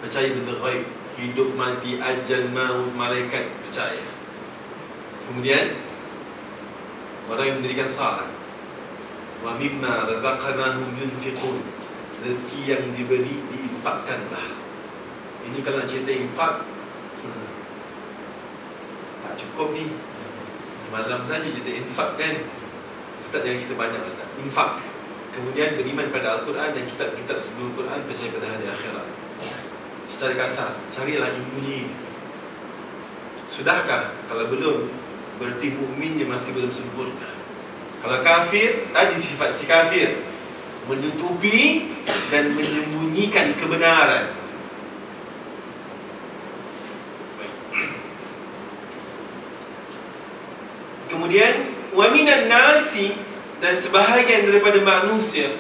percaya benda ghaib, hidup mati, ajal, maut, malaikat, percaya. Kemudian orang yang mendirikan salat, wa mimma razaqnahum yunfiqun, rezeki yang diberi diinfakkanlah. Ini kalau nak cerita infak, tak cukup ni. Semalam saja cerita infak kan. Ustaz jangan cerita banyak Ustaz. Infak. Kemudian beriman pada Al-Quran dan kitab-kitab sebelum Quran, percaya pada hari akhirat. Secara kasar, carilah ilmunya ini. Sudahkah? Kalau belum, berarti mukminnya masih belum sempurna. Kalau kafir, tadi sifat si kafir, menutupi dan menyembunyikan kebenaran. Kemudian wa minan nasi, dan sebahagian daripada manusia.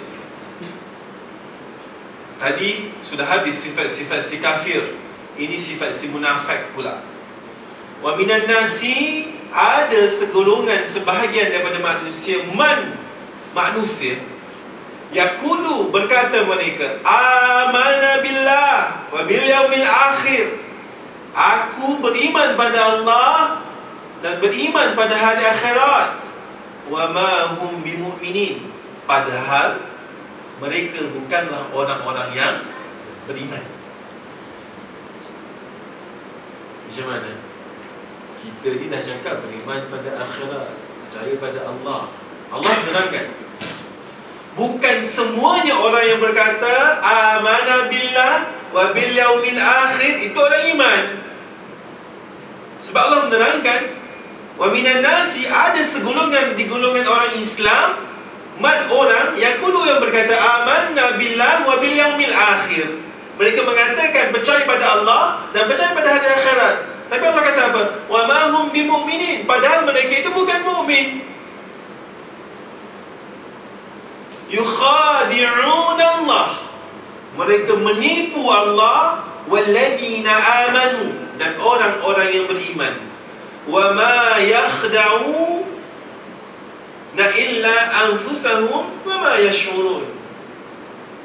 Tadi sudah habis sifat-sifat si kafir. Ini sifat si munafik pula. Wa minan nasi, ada segolongan sebahagian daripada manusia, manusia, yaqulu, berkata mereka, amanna billah wa bil yaumil akhir, aku beriman pada Allah dan beriman pada hari akhirat. Wa ma hum bimu'minin, padahal mereka bukanlah orang-orang yang beriman. Macam mana? Kita ni dah cakap beriman pada akhirat, percaya pada Allah. Allah menerangkan, bukan semuanya orang yang berkata amanah billah wa bil yaumil akhir itu orang iman. Sebab Allah menerangkan, wa minan nasi, ada segolongan di golongan orang Islam, orang yaqulu, yang berkata amanna billah wa bil yaumil akhir. Mereka mengatakan percaya pada Allah dan percaya pada hari akhirat. Tapi Allah kata apa? Wa ma hum bimu'minin, padahal mereka itu bukan mukmin. Yukhadi'un Allah, mereka menipu Allah, walladzina amanu, dan orang-orang yang beriman. Wa ma yakhda'u na illa anfusahum wa ma yash'urun.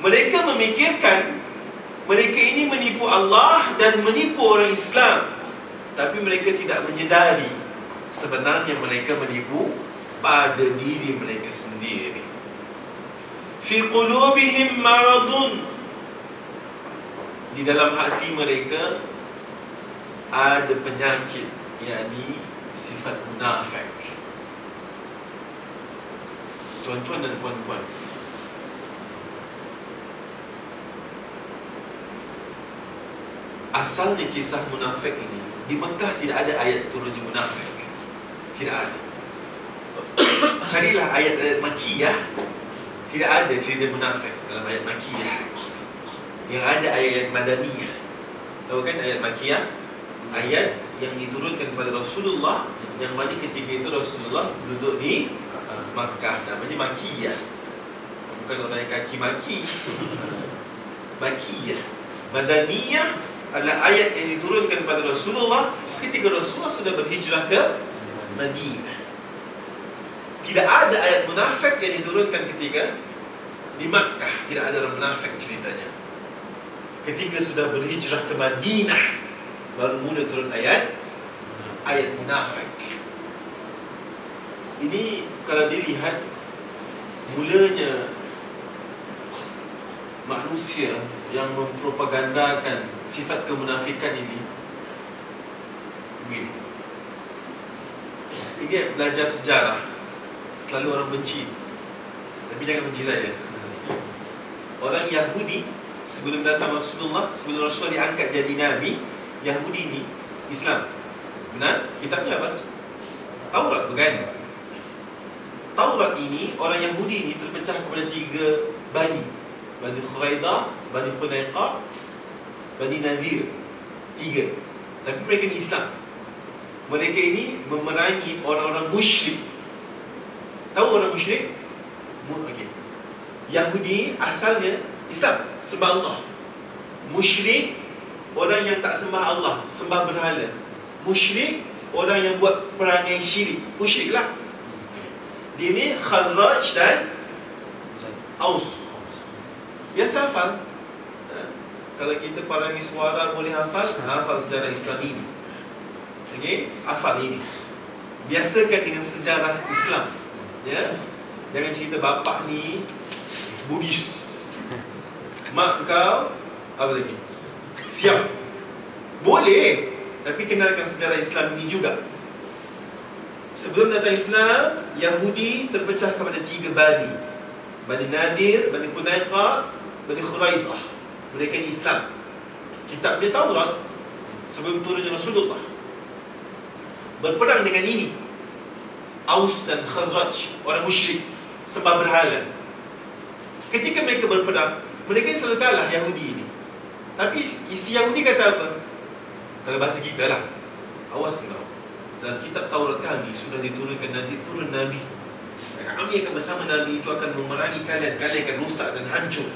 Mereka memikirkan mereka ini menipu Allah dan menipu orang Islam, tapi mereka tidak menyedari sebenarnya mereka menipu pada diri mereka sendiri. Fi qulubihim maradun, di dalam hati mereka ada penyakit, yakni sifat munafik. Tuan-tuan dan puan-puan, asalnya kisah munafik ini, di Mekah tidak ada ayat turunnya munafik. Tidak ada. Carilah ayat-ayat Makkiyah, tidak ada cerita munafik dalam ayat Makkiyah. Yang ada ayat Madaniyah. Tahu kan ayat Makkiyah? Ayat yang diturunkan kepada Rasulullah, yang mana ketika itu Rasulullah duduk di Makkah. Namanya Makkiyah, bukan orang yang kaki maki. Makkiyah. Madaniyah adalah ayat yang diturunkan kepada Rasulullah ketika Rasulullah sudah berhijrah ke Madinah. Tidak ada ayat munafik yang diturunkan ketika di Makkah. Tidak ada orang munafik ceritanya. Ketika sudah berhijrah ke Madinah, baru mula turun ayat munafik. Ini kalau dilihat, mulanya manusia yang mempropagandakan sifat kemunafikan ini begini. Ini belajar sejarah, selalu orang benci, tapi jangan benci saya. Orang Yahudi sebelum datang Rasulullah, sebelum Rasulullah diangkat jadi Nabi, Yahudi ni Islam. Benar? Kitabnya apa? Taurat, bukan? Taurat ini, orang Yahudi ini terpecah kepada 3 bani. Bani Khuraidah, Bani Qunaiqah, Bani Nadir. 3. Tapi mereka ni Islam. Mereka ini memerangi orang-orang musyrik. Tahu orang musyrik? Okay. Yahudi asalnya Islam, sembah Allah. Musyrik, orang yang tak sembah Allah, sembah berhala. Musyrik, orang yang buat perangai syirik. Musyrik lah. Dia ni Khazraj dan Aus. Biasa hafal. kalau kita para miswara boleh hafal, hafal sejarah Islam ini. Okey, hafal ini. Biasakan dengan sejarah Islam. Ya. Jangan cerita bapak ni Bugis, mak kau apa lagi? Siap. Boleh, tapi kenalkan sejarah Islam ini juga. Sebelum datang Islam, Yahudi terpecah kepada 3 Bani. Bani Nadir, Bani Qunaiqah, Bani Khuraidah. Mereka ni Islam. Kitabnya Taurat sebelum turunnya Rasulullah. Berperang dengan ini Aus dan Khazraj, orang musyrik, sembah berhala. Ketika mereka berperang, mereka selalu kalah Yahudi ini. Tapi isi Yahudi kata apa? Kalau bahasa kita lah, awas kau, dalam kitab Taurat kami sudah diturunkan, nanti turun Nabi, kami akan bersama Nabi itu akan memerangi kalian, kalian akan rusak dan hancur.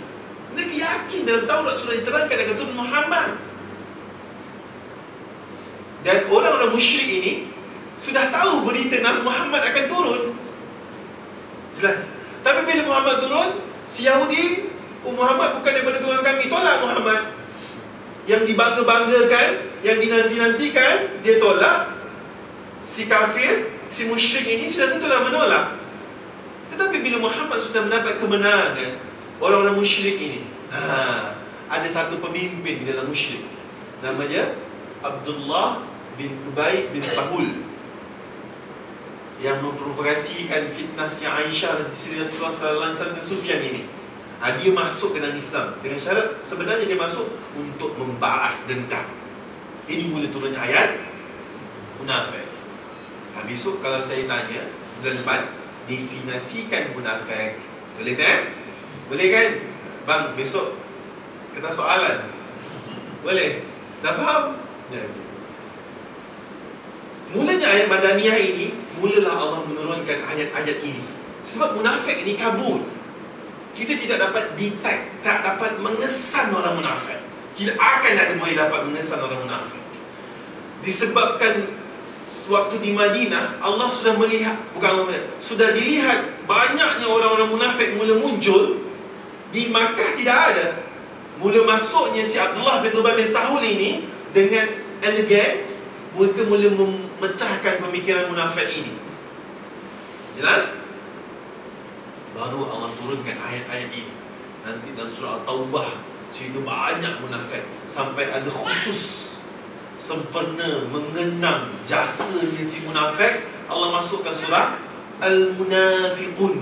Mereka yakin dalam Taurat sudah diterangkan akan turun Muhammad. Dan orang-orang musyrik ini sudah tahu berita Nabi Muhammad akan turun. Jelas. Tapi bila Muhammad turun, si Yahudi, Muhammad bukan daripada golongan kami, tolak Muhammad. Yang dibangga-banggakan, yang dinanti-nantikan, dia tolak. Si kafir, si musyrik ini sudah tentulah menolak. Tetapi bila Muhammad sudah mendapat kemenangan, orang-orang musyrik ini, ada satu pemimpin di dalam musyrik, namanya Abdullah bin Ubay bin Salul, yang memprovokasikan fitnah si Aisyah dan si Rasulullah sallallahu alaihi wasallam Sufyan ini. Dia masuk ke dalam Islam dengan syarat sebenarnya dia masuk untuk membalas dendam. Ini mula turunnya ayat munafik. Besok kalau saya tanya bulan depan, definisikan munafik, boleh saya? Boleh kan? Bang, besok kena soalan. Boleh? Dah faham? Ya. Mulanya ayat Madaniyah ini, mulalah Allah menurunkan ayat-ayat ini. Sebab munafik ini kabur. Kita tidak dapat detect, tak dapat mengesan orang munafik. Tidak akan ada boleh dapat mengesan orang munafik. Disebabkan waktu di Madinah, Allah sudah melihat, sudah dilihat banyaknya orang-orang munafik mula muncul. Di Makkah tidak ada. Mula masuknya si Abdullah bin Ubay bin Salul ini dengan elegan, mereka mula memecahkan pemikiran munafik ini. Jelas? Baru Allah turunkan ayat-ayat ini. Nanti dalam surah At-Taubah cerita banyak munafik, sampai ada khusus sempurna mengenang jasanya si munafik. Allah masukkan surah Al-Munafiqun.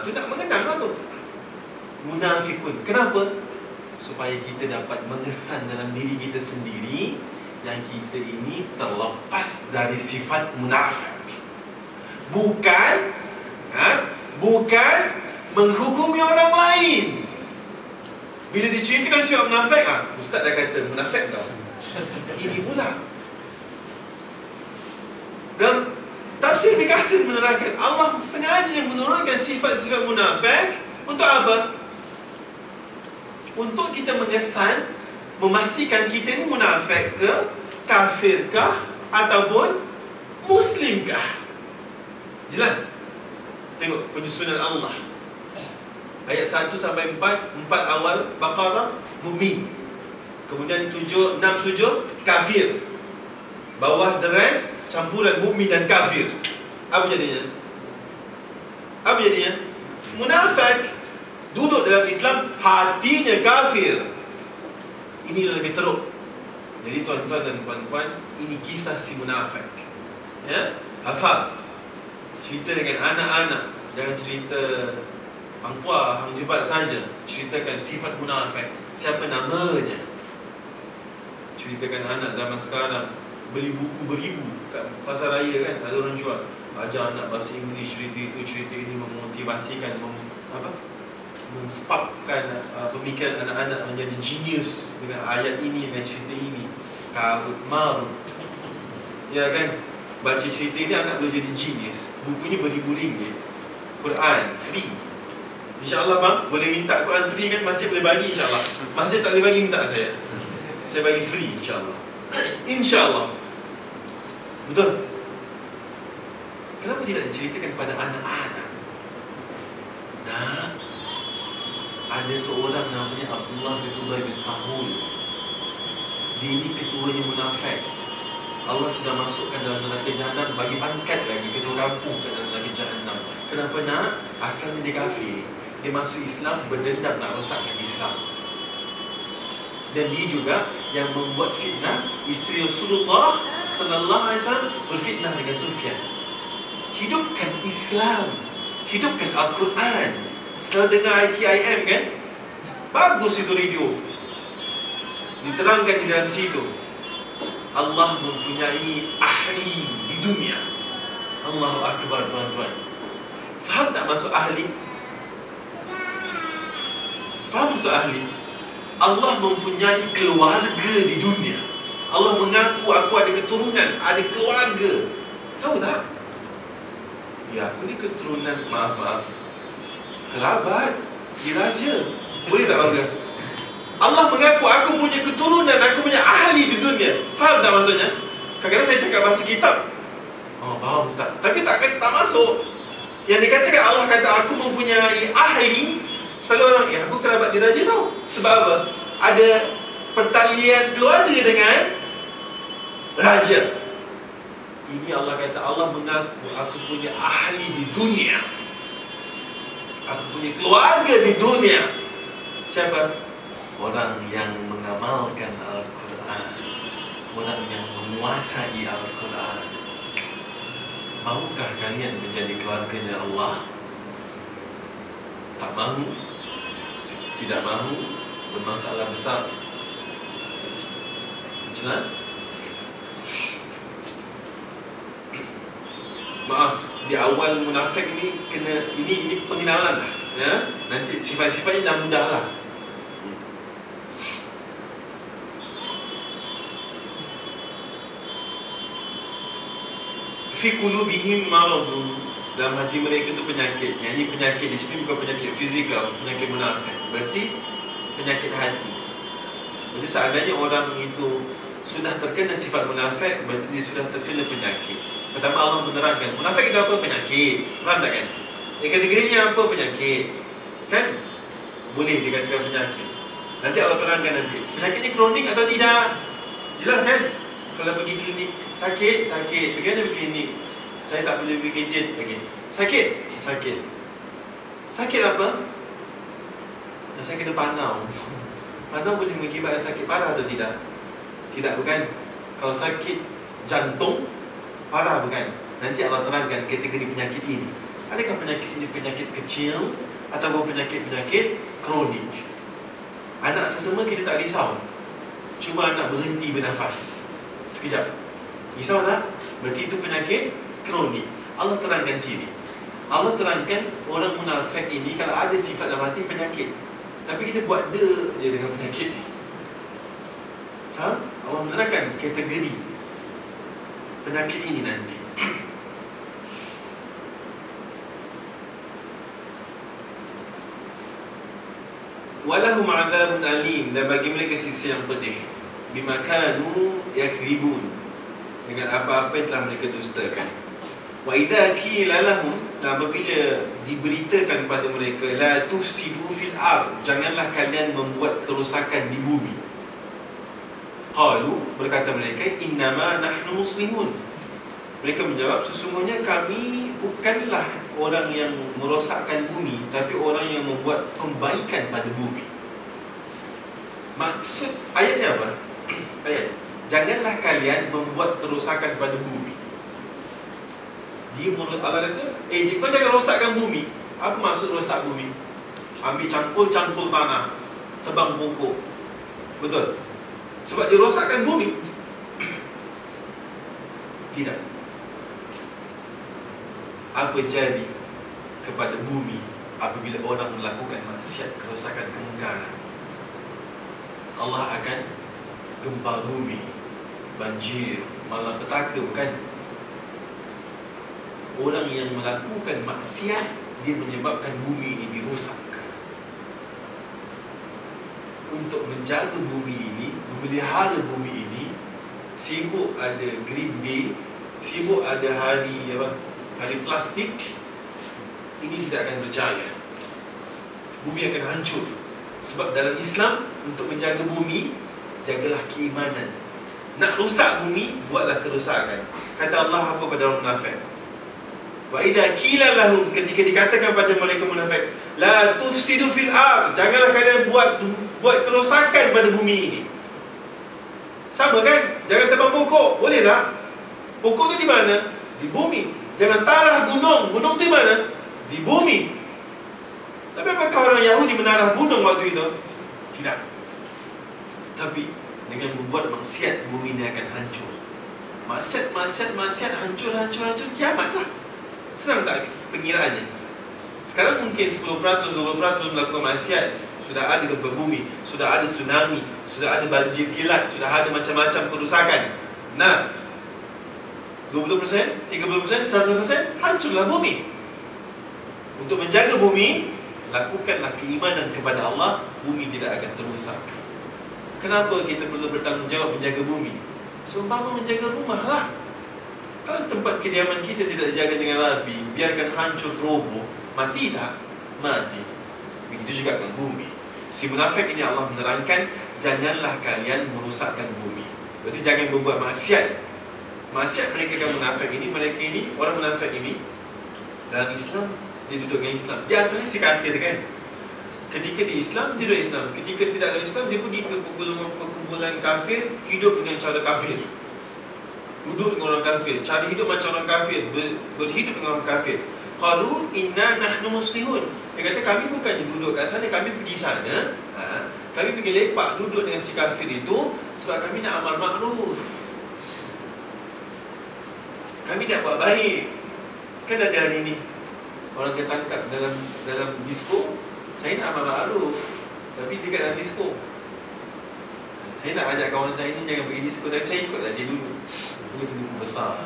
Itu nak mengenang lah tu, Munafiqun. Kenapa? Supaya kita dapat mengesan dalam diri kita sendiri yang kita ini terlepas dari sifat munafik. Bukan menghukumi orang lain. Bila diceritakan sifat munafik, ustaz dah kata munafik tau. Ini pula. Dan tafsir Ibn Katsir menerangkan Allah sengaja menurunkan sifat-sifat munafik untuk apa? Untuk kita mengesan, memastikan kita ni munafik ke, kafirkah, ataupun muslimkah. Jelas? Tengok penyusunan Allah. Ayat 1 sampai 4, 4 awal Baqarah, mukmin. Kemudian 6, 7, kafir. Bawah the rest, campuran mukmin dan kafir. Apa jadinya? Apa jadinya? Munafik. Duduk dalam Islam, hatinya kafir. Ini lebih teruk. Jadi tuan-tuan dan puan-puan, ini kisah si munafik. Ya? Hafal. Cerita dengan anak-anak. Jangan cerita Hang Tuah, Hang Jebat saja. Ceritakan sifat munafik. Siapa namanya? Ceritakan anak zaman sekarang. Beli buku beribu kat pasar raya kan, ada orang jual. Ajar anak bahasa Inggeris, cerita itu, cerita ini, memotivasikan, mensparkkan pemikiran anak-anak menjadi genius dengan ayat ini, dengan cerita ini. Karut marut. Ya kan? Baca cerita ini anak boleh jadi genius. Bukunya beribu ringgit. Quran free. InsyaAllah bang, boleh minta Quran free kan? Masjid boleh bagi insyaAllah. Masjid tak boleh bagi, minta saya. Saya bagi free insyaAllah. InsyaAllah. Betul? Kenapa tidak diceritakan pada anak-anak? Nah, ada seorang namanya Abdullah bin Ubay bin Salul. Dia ini ketuanya munafik. Allah sudah masukkan dalam neraka Jahannam, bagi pangkat lagi ketua kampung ke dalam neraka Jahannam. Kenapa nak? Asalnya dia kafir. Dia masuk Islam, berdendam nak rosakkan Islam. Dan dia juga yang membuat fitnah isteri Rasulullah sallallahu alaihi wasallam, berfitnah dengan Sufyan. Hidupkan Islam, hidupkan Al-Quran. Selalu dengar IKIM kan? Bagus itu radio. Diterangkan di dalam situ, Allah mempunyai ahli di dunia. Allahu Akbar, tuan-tuan. Faham tak maksud ahli? Faham maksud ahli? Allah mempunyai keluarga di dunia. Allah mengaku aku ada keturunan, ada keluarga. Tahu tak? Ya, aku ni keturunan, maaf, kerabat, diraja. Boleh tak bangga? Allah mengaku aku punya keturunan, aku punya ahli di dunia. Faham tak maksudnya? Kadang-kadang saya cakap bahasa kitab, oh faham Ustaz, tapi tak masuk. Yang dikatakan Allah kata aku mempunyai ahli, selalu orang, ya aku kerabat diraja tau. Sebab apa? Ada pertalian keluarga dengan raja. Ini Allah kata, Allah mengaku aku punya ahli di dunia, aku punya keluarga di dunia. Siapa? Orang yang mengamalkan Al-Quran, orang yang menguasai Al-Quran. Maukah kalian menjadi keluarganya Allah? Tak mahu, tidak mahu, bermasalah besar. Jelas? Maaf, di awal munafik ni kena, ini pengenalan lah, ya? Nanti sifat-sifatnya dah mudah lah. Fi qulubihim maradun, dalam hati mereka itu penyakit. Yang ini penyakit di sini bukan penyakit fizikal, penyakit munafik. Berarti penyakit hati. Jadi seandainya orang itu sudah terkena sifat munafik, berarti dia sudah terkena penyakit. Pertama Allah menerangkan munafik itu apa? Penyakit. Faham tak kan? Kategorinya apa? Penyakit. Kan? Boleh dikatakan penyakit. Nanti Allah terangkan nanti penyakitnya kronik atau tidak. Jelas kan? Kalau pergi klinik, sakit. Bagaimana pergi klinik? Saya tak boleh pergi kerja lagi. Sakit apa? Saya kena panau. Panau boleh mengakibatkan sakit parah atau tidak? Tidak, bukan? Kalau sakit jantung, parah bukan? Nanti Allah terangkan kategori penyakit ini. Adakah penyakit ini penyakit kecil ataupun penyakit kronik? Anak sesama kita tak risau, cuma anak berhenti bernafas sekejap, risau tak? Berarti itu penyakit kronik. Allah terangkan sini. Allah terangkan orang munafik ini kalau ada sifat dalam hati penyakit, tapi kita buat je dengan penyakit ni. Faham? Allah menerangkan kategori penyakit ini nanti. Walahum azabun alim, dan bagi mereka siksa yang pedih, bima kanu yakdzibun, dengan apa-apa yang telah mereka dustakan. Wa idza qila lahum, dan apabila diberitakan kepada mereka, la tufsidu fil ard, janganlah kalian membuat kerosakan di bumi. Qalu, berkata mereka, innama nahnu muslimun. Mereka menjawab, sesungguhnya kami bukanlah orang yang merosakkan bumi, tapi orang yang membuat kebaikan pada bumi. Maksud ayatnya apa? Ayat, janganlah kalian membuat kerosakan pada bumi. Dia menurut Allah kata, kau jangan rosakkan bumi. Apa maksud rosak bumi? Ambil cangkul tanah, tebang pokok. Betul? Sebab dia rosakkan bumi? Tidak. Apa jadi kepada bumi apabila orang melakukan maksiat, kerosakan, kemungkaran? Allah akan gempa bumi, banjir, malapetaka, bukan? Orang yang melakukan maksiat, dia menyebabkan bumi ini dirosak. Untuk menjaga bumi ini, memelihara bumi ini, sibuk ada Green Day, sibuk ada hari plastik, ini tidak akan berjaya. Bumi akan hancur. Sebab dalam Islam, untuk menjaga bumi, jagalah keimanan. Nak rusak bumi, buatlah kerusakan. Kata Allah apa pada orang munafik? Wa idza qila lahum, ketika dikatakan pada mereka munafik, la tufsidu fil ard, janganlah kalian buat kerosakan pada bumi ini. Sama kan? Jangan tebang pokok, boleh tak? Pokok tu di mana? Di bumi. Jangan tarah gunung, gunung tu di mana? Di bumi. Tapi apakah orang Yahudi menarah gunung waktu itu? Tidak. Tapi dengan membuat maksiat, bumi ini akan hancur. Maksiat, hancur, kiamatlah. Senang tak pengiraannya? Sekarang mungkin 10%, 20% melakukan maksiat, sudah ada gempa bumi, sudah ada tsunami, sudah ada banjir kilat, sudah ada macam-macam kerusakan. Nah, 20%, 30%, 100%, hancurlah bumi. Untuk menjaga bumi, lakukanlah keimanan kepada Allah, bumi tidak akan terusak. Kenapa kita perlu bertanggungjawab menjaga bumi? Seumpama menjaga rumah lah. Kalau tempat kediaman kita tidak dijaga dengan rapi, biarkan hancur, roboh, mati tak? Mati. Begitu juga dengan bumi. Si munafik ini Allah menerangkan, janganlah kalian merusakkan bumi. Berarti jangan berbuat maksiat. Maksiat mereka kan munafik ini, mereka ini, orang munafik ini dalam Islam, dia duduk dengan Islam. Dia asalnya si kafir kan. Ketika di Islam, dia duduk Islam. Ketika tidak ada Islam, dia pergi ke perkumpulan kafir, hidup dengan cara kafir, duduk dengan orang kafir, cara hidup macam orang kafir, berhidup dengan orang kafir. Qalu inna nahnu muslihun. Dia kata kami bukannya duduk kat sana, kami pergi sana, kami pergi lepak duduk dengan si kafir itu sebab kami nak amal makruf, kami nak buat baik. Kan ada hari ni orang ketangkap dalam disko, saya nak amal makruf tapi dekat dalam disko. Saya nak ajak kawan saya ni jangan pergi disko, tapi saya ikutlah dia dulu. Ini pendukung besar.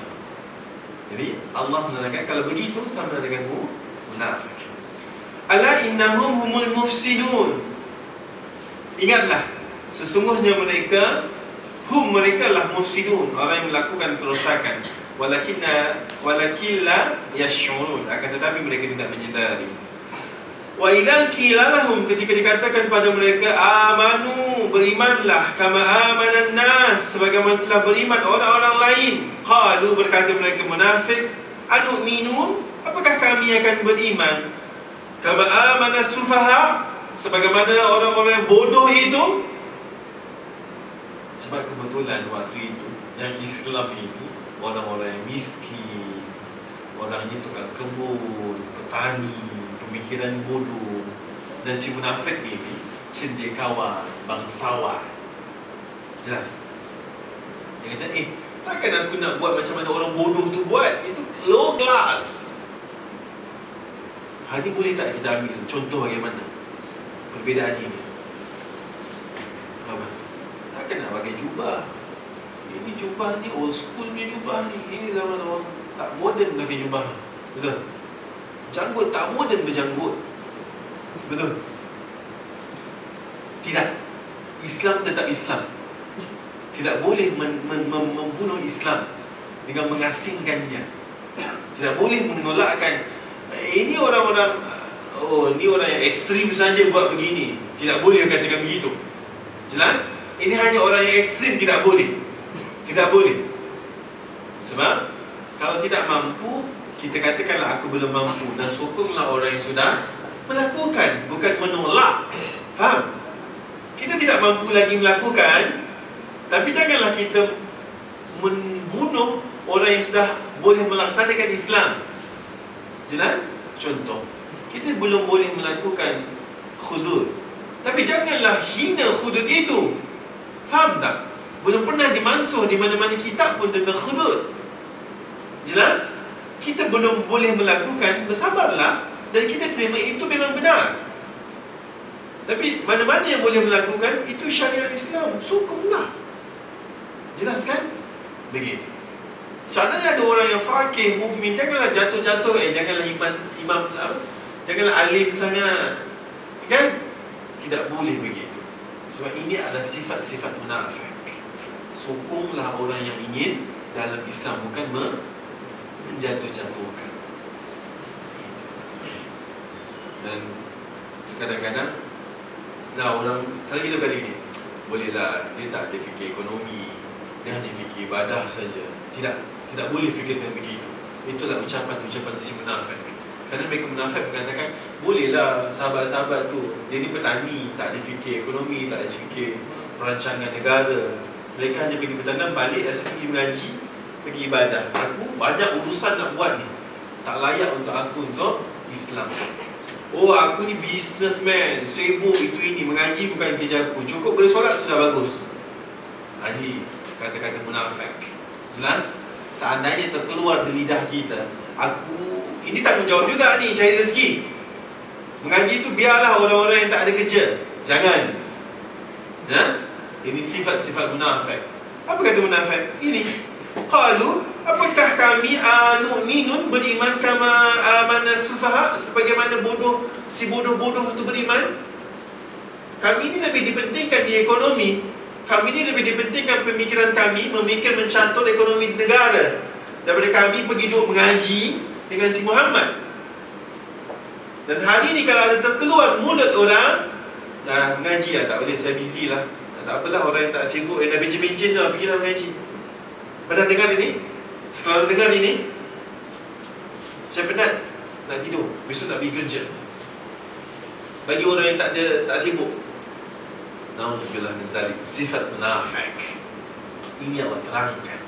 Jadi Allah menerangkan kalau begitu sama dengan munafik. Ala innahum humul mufsidun. Ingatlah, sesungguhnya mereka lah mufsidun, orang yang melakukan kerosakan. Walakilla yash'urun, akan tetapi mereka tidak menyedari. Wa idza qila lahum, ketika dikatakan pada mereka amanu, berimanlah, kama amanan nas, sebagaimana telah beriman orang-orang lain. Qalu, berkata mereka munafik, anu'minun, apakah kami akan beriman? Kama amana sufaha, sebagaimana orang-orang bodoh itu. Sebab kebetulan waktu itu yang Islam ini orang-orang yang miskin, orangnya tukang kebun, petani, pemikiran bodoh. Dan si munafik ini cendekiawan, bangsawan. Jelas? Dia kata, takkan aku nak buat macam mana orang bodoh tu buat? Itu low class. Hari boleh tak kita ambil contoh bagaimana perbezaan ini? Takkan nak pakai jubah. Ini jubah ni old school punya jubah ni. Ini zaman orang tak moden pakai jubah. Betul? Janggut tak moden berjanggut. Betul? Tidak. Islam tetap Islam. Tidak boleh membunuh Islam dengan mengasingkannya. Tidak boleh menolakkan. Ini orang-orang, ini orang yang ekstrim saja buat begini. Tidak boleh katakan begitu. Jelas? Ini hanya orang yang ekstrim tidak boleh. Tidak boleh. Sebab kalau tidak mampu, kita katakanlah aku belum mampu, dan sokonglah orang yang sudah melakukan, bukan menolak. Faham? Kita tidak mampu lagi melakukan, tapi janganlah kita membunuh orang yang sudah boleh melaksanakan Islam. Jelas? Contoh, kita belum boleh melakukan khudud, tapi janganlah hina khudud itu. Faham tak? Belum pernah dimansuh di mana-mana kitab pun tentang khudud. Jelas? Kita belum boleh melakukan, bersabarlah, dan kita terima itu memang benar. Tapi mana-mana yang boleh melakukan, itu syariat Islam, sokonglah. Jelas kan? Begitu. Caranya ada orang yang fakih, mukmin, janganlah jatuh-jatuh, janganlah imam janganlah alim sangat. Kan? Tidak boleh begitu. Sebab ini adalah sifat-sifat munafik. Sokonglah orang yang ingin dalam Islam, bukan menjatuh-jatuhkan. Dan kadang-kadang Nah, orang selalu kita berkata gini, bolehlah, dia tak ada fikir ekonomi, dia hanya fikir ibadah saja. Tidak boleh fikirkan begitu. Itulah ucapan-ucapan si munafik. Kerana mereka munafik mengatakan, bolehlah sahabat-sahabat tu, dia ni petani, tak ada fikir ekonomi, tak ada fikir perancangan negara. Mereka hanya pergi bertanam, balik, lepas pergi mengaji, pergi ibadah. Aku banyak urusan nak buat ni, tak layak untuk aku untuk Islam. Oh, aku ni businessman, sibuk itu ini, mengaji bukan kerja aku, cukup boleh solat sudah bagus. Ini kata-kata munafik. Jelas? Seandainya terkeluar dari lidah kita, aku, ini tanggungjawab juga ni, cari rezeki. Mengaji tu biarlah orang-orang yang tak ada kerja, jangan. Ini sifat-sifat munafik. Apa kata munafik? Ini qalu, apakah kami nu'minun beriman kama amana sufaha, sebagaimana si bodoh-bodoh itu beriman? Kami ni lebih dipentingkan di ekonomi. Kami ni lebih dipentingkan pemikiran kami memikir mencantul ekonomi negara daripada kami pergi duduk mengaji dengan si Muhammad. Dan hari ni kalau ada terkeluar mulut orang, mengaji lah, tak boleh, saya busy lah, tak apalah, orang yang tak sibuk, dah bencin-bencin dah, pergilah mengaji. Pernah dengar ini? Selalu dengar ini? Saya penat, nak tidur, besok nak pergi kerja. Bagi orang yang tak sibuk, na'udzubillah min zalik, sifat munafik. Ini Allah terangkan.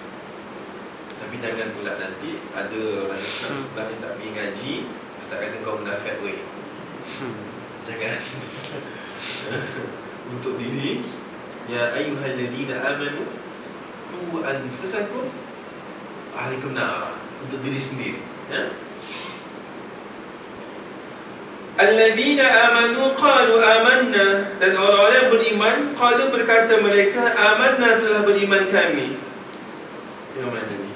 Tapi jangan pula nanti ada orang Islam sebelah yang tak pergi ngaji, Ustaz kata kau munafik, weh. Jangan. Untuk diri, ya ayyuhalladzina amanu qu anfusakum ahlikum nara, untuk diri sendiri, ya. Alladzina amanu qalu amanna, dan orang-orang yang beriman, qalu berkata mereka, amanna, telah beriman kami. Yang mana ni?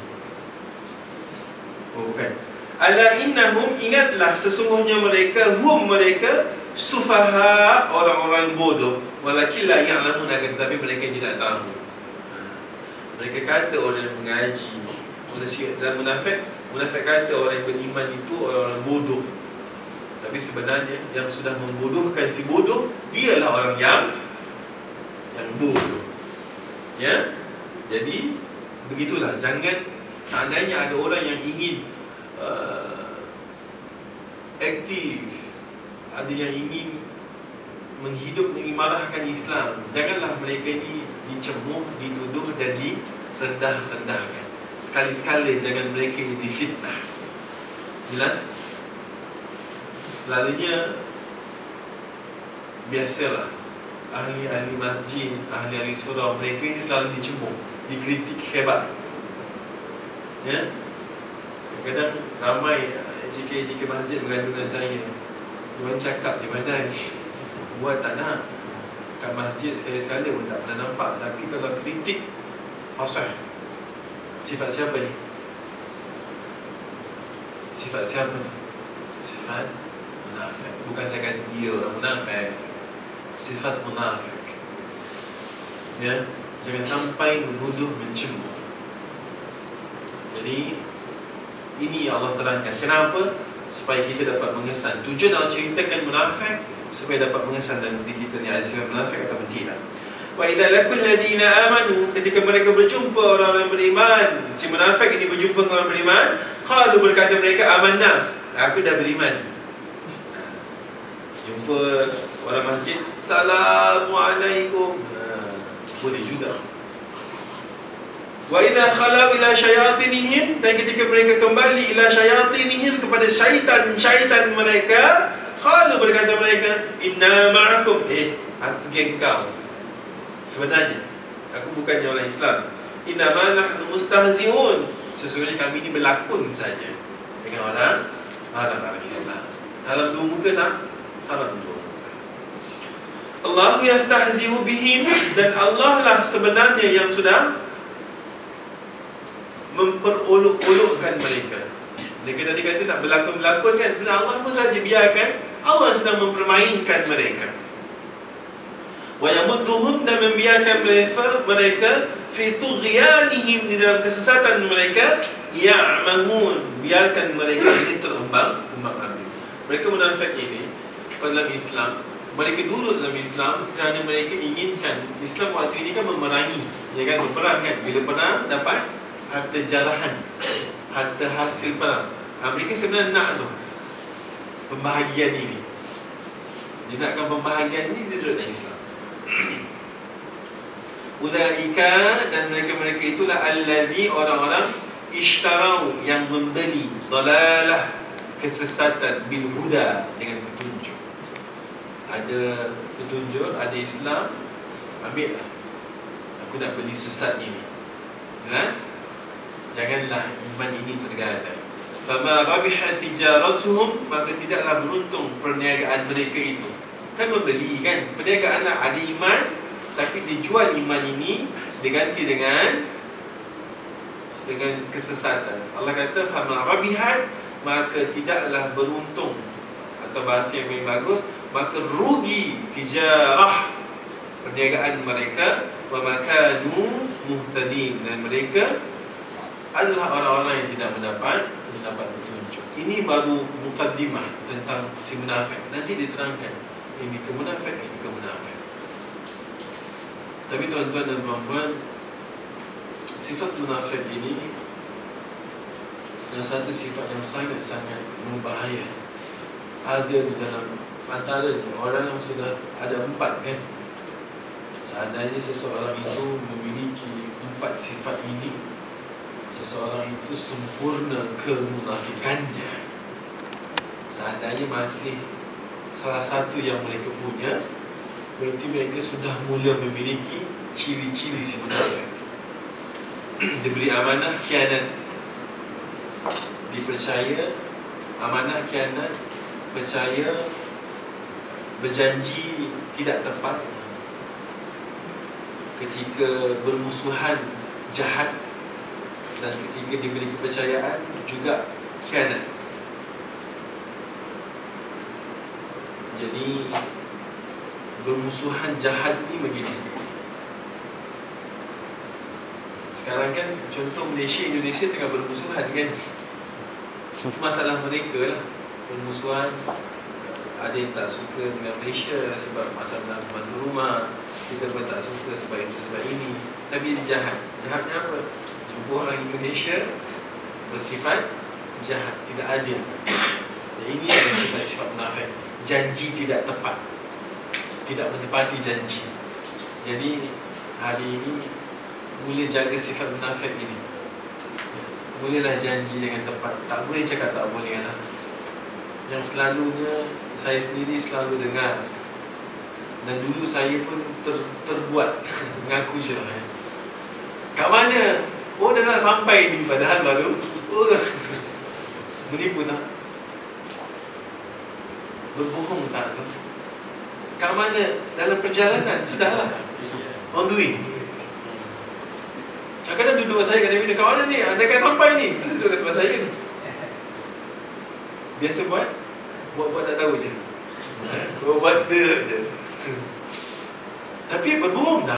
Oh, bukan. Ala innahum, ingatlah sesungguhnya mereka, mereka sufaha, orang-orang bodoh, walakin la ya'lamun, tetapi mereka tidak tahu. Mereka kata orang yang mengaji, dan munafik kata orang yang beriman itu orang bodoh. Tapi sebenarnya yang sudah membodohkan si bodoh, dialah orang yang bodoh. Ya. Jadi begitulah. Jangan, seandainya ada orang yang ingin aktif, ada yang ingin mengimarahkan Islam, janganlah mereka ini dicemooh, dituduh dan direndah-rendahkan. Sekali-sekala jangan mereka difitnah. Jelas? Selalunya biasalah ahli-ahli masjid, ahli-ahli surau, mereka ini selalu dicemooh, dikritik hebat. Ya? Kadang ramai JK masjid bergaduh dengan saya. Diorang cakap di badai, buat tak nak kat masjid sekali-sekala pun tak pernah nampak. Tapi kalau kritik, fasih. Sifat siapa ni? Sifat siapa ni? Sifat munafik. Bukan saya kata dia orang munafik, sifat munafik. Ya, jangan sampai menuduh, mencemooh. Jadi ini yang Allah terangkan. Kenapa? Supaya kita dapat mengesan. Tujuan Allah ceritakan munafik supaya dapat mengesan dalam diri kita ni, sifat munafik atau tidak. Wa idza laqul ladina amanu, ketika mereka berjumpa orang-orang beriman, si munafik ini berjumpa dengan orang beriman, qalu, berkata mereka, amanna, aku dah beriman. Jumpa orang masjid, assalamualaikum, boleh juga. Wa idza khalau ila syayatinihim, dan ketika mereka kembali ila syayatinihim, kepada syaitan mereka, qalu, berkata mereka, inna ma'akum, aku geng kau. Sebenarnya aku bukannya orang Islam. Inna ma nahnu mustahzi'un, sesungguhnya kami ini berlakon saja dengan orang Islam. Dalam dua muka tak? Dalam dua muka. Allah yastahzi'u bihim, dan Allah lah sebenarnya yang sudah memperolok-olokkan mereka. Mereka tadi kata tak berlakon-berlakon kan, sebenarnya Allah pun saja biarkan. Allah sedang mempermainkan mereka. Wa yamudduhum, dan membiarkan mereka fi tughyanihim, di dalam kesesatan mereka, ya'mamun, biarkan mereka ini terombang-ambing. Mereka munafik ini dalam Islam mereka duduk dalam Islam kerana mereka inginkan Islam waktu ini kan memerangi, ya kan, berperang kan. Bila perang dapat harta jarahan, harta hasil perang. Mereka sebenarnya nak tu pembahagian ini. Dia nakkan pembahagian ini, dia duduk dalam Islam. Ulaika, dan mereka itulah allazi, orang-orang ishtarau, yang membeli dalalah, kesesatan, bil huda, dengan petunjuk. Ada petunjuk, ada Islam, ambil lah. Aku nak beli sesat ini. Jelas? Janganlah iman ini tergadai. Fama rabihat tijaratuhum, maka tidaklah beruntung perniagaan mereka itu. Kan membeli kan, perniagaan lah, ada iman, tapi dijual iman ini diganti dengan kesesatan. Allah kata fama rabihat, maka tidaklah beruntung, atau bahasa yang lebih bagus, maka rugi tijarah, perniagaan mereka, wa makanu muhtadin, dan mereka adalah orang-orang yang tidak mendapat petunjuk. Ini baru mukaddimah tentang si munafik. Nanti diterangkan ini kemunafik, itu kemunafik. Tapi tuan-tuan dan puan-puan, sifat munafik ini adalah satu sifat yang sangat-sangat berbahaya. Ada di dalam antaranya orang yang sudah ada 4 kan. Seandainya seseorang itu memiliki 4 sifat ini, seseorang itu sempurna kemunafikannya. Seandainya masih salah satu yang mereka punya, berarti mereka sudah mula memiliki ciri-ciri si munafik. Diberi amanah, khianat. Dipercaya, amanah, khianat. Percaya, berjanji tidak tepat. Ketika bermusuhan, jahat. Dan ketika diberi kepercayaan, juga khianat. Jadi bermusuhan jahat ni begini. Sekarang kan contoh Indonesia tengah bermusuhan kan. Masalah mereka lah, permusuhan. Ada yang tak suka dengan Malaysia sebab masalah bantu rumah, kita pun tak suka sebab itu sebab ini. Tapi dia jahat. Jahatnya apa? Jumpa orang Indonesia bersifat jahat, tidak adil. Dan ini adalah sifat-sifat munafik. Janji tidak tepat, tidak menepati janji. Jadi hari ini mula jaga sifat munafik ini. Mulalah janji dengan tepat. Tak boleh cakap tak boleh lah. Yang selalunya saya sendiri selalu dengar, dan dulu saya pun terbuat mengaku je lah. Kat mana? Oh, dah nak sampai ni, padahal baru menipu tak? Berbohong tak? Kat mana? Dalam perjalanan, sudahlah, on the way. Kadang-kadang duduk saya kena bila, kat mana ni? Anda akan sampai ni. Duduk kat sebelah saya ni. Biasa buat tak tahu je. Buat je. Tapi berbohong tak?